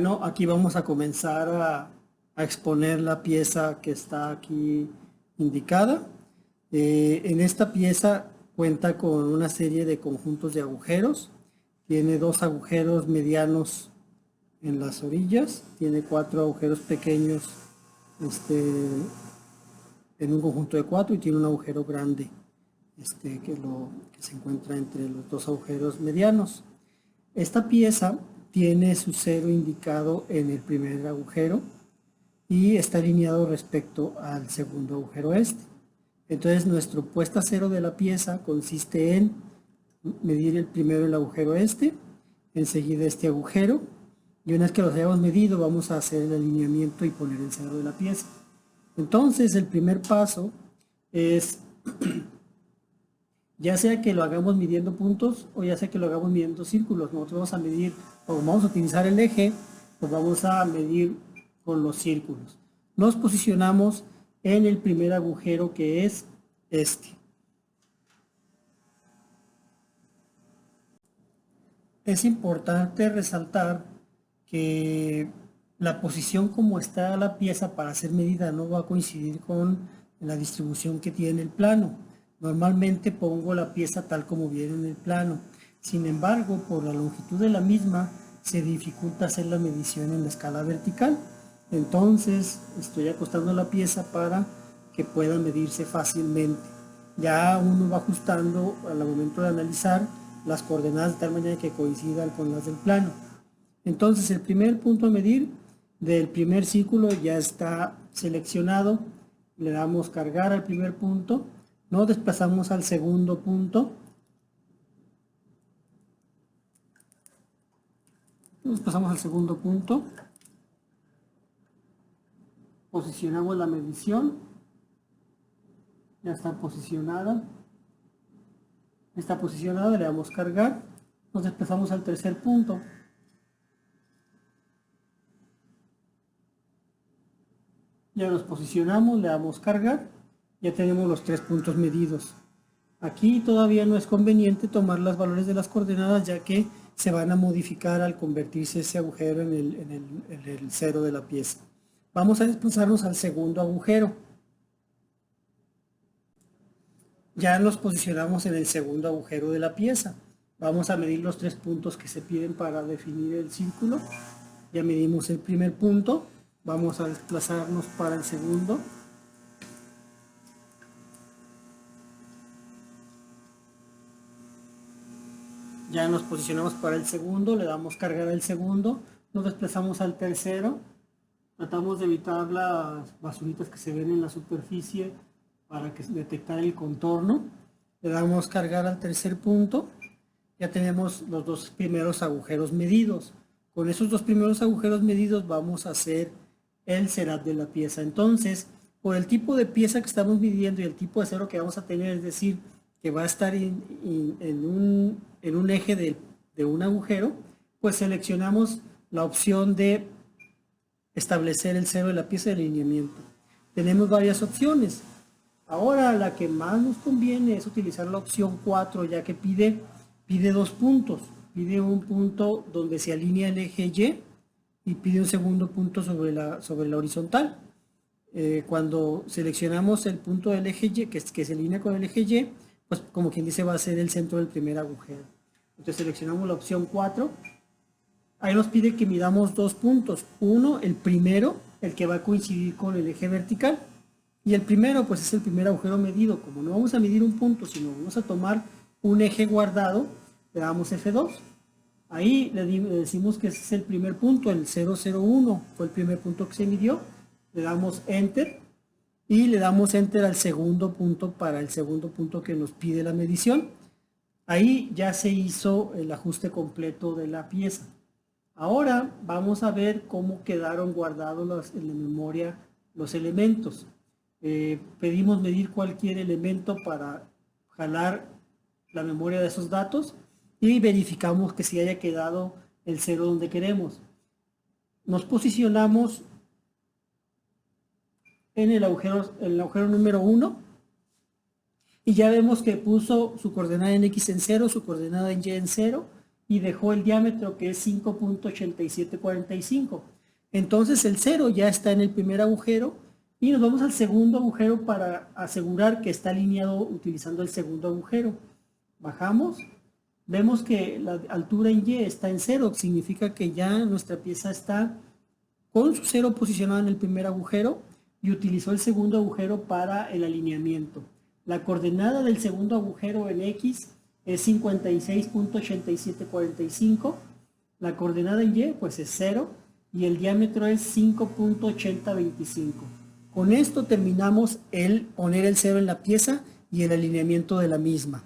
Bueno, aquí vamos a comenzar a exponer la pieza que está aquí indicada. En esta pieza cuenta con una serie de conjuntos de agujeros. Tiene dos agujeros medianos en las orillas, tiene cuatro agujeros pequeños en un conjunto de cuatro y tiene un agujero grande que se encuentra entre los dos agujeros medianos. Esta pieza tiene su cero indicado en el primer agujero y está alineado respecto al segundo agujero este. Entonces nuestro puesta cero de la pieza consiste en medir primero el agujero este, enseguida este agujero, y una vez que los hayamos medido vamos a hacer el alineamiento y poner el cero de la pieza. Entonces el primer paso es ya sea que lo hagamos midiendo puntos o ya sea que lo hagamos midiendo círculos. Nosotros vamos a medir, o vamos a utilizar el eje, pues vamos a medir con los círculos. Nos posicionamos en el primer agujero, que es este. Es importante resaltar que la posición como está la pieza para ser medida no va a coincidir con la distribución que tiene el plano. Normalmente pongo la pieza tal como viene en el plano. Sin embargo, por la longitud de la misma, se dificulta hacer la medición en la escala vertical. Entonces, estoy acostando la pieza para que pueda medirse fácilmente. Ya uno va ajustando al momento de analizar las coordenadas de tal manera que coincidan con las del plano. Entonces, el primer punto a medir del primer círculo ya está seleccionado. Le damos cargar al primer punto. Nos desplazamos al segundo punto. Posicionamos la medición. Ya está posicionada. Está posicionada, le damos cargar. Nos desplazamos al tercer punto. Ya nos posicionamos, le damos cargar. Ya tenemos los tres puntos medidos. Aquí todavía no es conveniente tomar los valores de las coordenadas, ya que se van a modificar al convertirse ese agujero en el cero de la pieza. Vamos a desplazarnos al segundo agujero. Ya nos posicionamos en el segundo agujero de la pieza. Vamos a medir los tres puntos que se piden para definir el círculo. Ya medimos el primer punto. Vamos a desplazarnos para el segundo. Ya nos posicionamos para el segundo, le damos cargar al segundo, nos desplazamos al tercero, tratamos de evitar las basuritas que se ven en la superficie para que detectar el contorno. Le damos cargar al tercer punto, ya tenemos los dos primeros agujeros medidos. Con esos dos primeros agujeros medidos vamos a hacer el cerat de la pieza. Entonces, por el tipo de pieza que estamos midiendo y el tipo de cero que vamos a tener, es decir, que va a estar en un eje de un agujero, pues seleccionamos la opción de establecer el cero de la pieza de alineamiento. Tenemos varias opciones. Ahora la que más nos conviene es utilizar la opción 4, ya que pide dos puntos. Pide un punto donde se alinea el eje Y pide un segundo punto sobre la horizontal. Cuando seleccionamos el punto del eje Y, que se alinea con el eje Y, pues como quien dice va a ser el centro del primer agujero. Entonces seleccionamos la opción 4. Ahí nos pide que midamos dos puntos. Uno, el primero, el que va a coincidir con el eje vertical. Y el primero, pues es el primer agujero medido. Como no vamos a medir un punto, sino vamos a tomar un eje guardado, le damos F2. Ahí le decimos que ese es el primer punto, el 001, fue el primer punto que se midió. Le damos Enter. Y le damos Enter al segundo punto para el segundo punto que nos pide la medición. Ahí ya se hizo el ajuste completo de la pieza. Ahora vamos a ver cómo quedaron guardados en la memoria los elementos. Pedimos medir cualquier elemento para jalar la memoria de esos datos y verificamos que sí haya quedado el cero donde queremos. Nos posicionamos en el agujero número 1 y ya vemos que puso su coordenada en X en 0, su coordenada en Y en 0 y dejó el diámetro que es 5.8745. Entonces el 0 ya está en el primer agujero y nos vamos al segundo agujero para asegurar que está alineado utilizando el segundo agujero. Bajamos, vemos que la altura en Y está en 0, significa que ya nuestra pieza está con su 0 posicionado en el primer agujero y utilizó el segundo agujero para el alineamiento. La coordenada del segundo agujero en X es 56.8745, la coordenada en Y pues es 0 y el diámetro es 5.8025. Con esto terminamos el poner el 0 en la pieza y el alineamiento de la misma.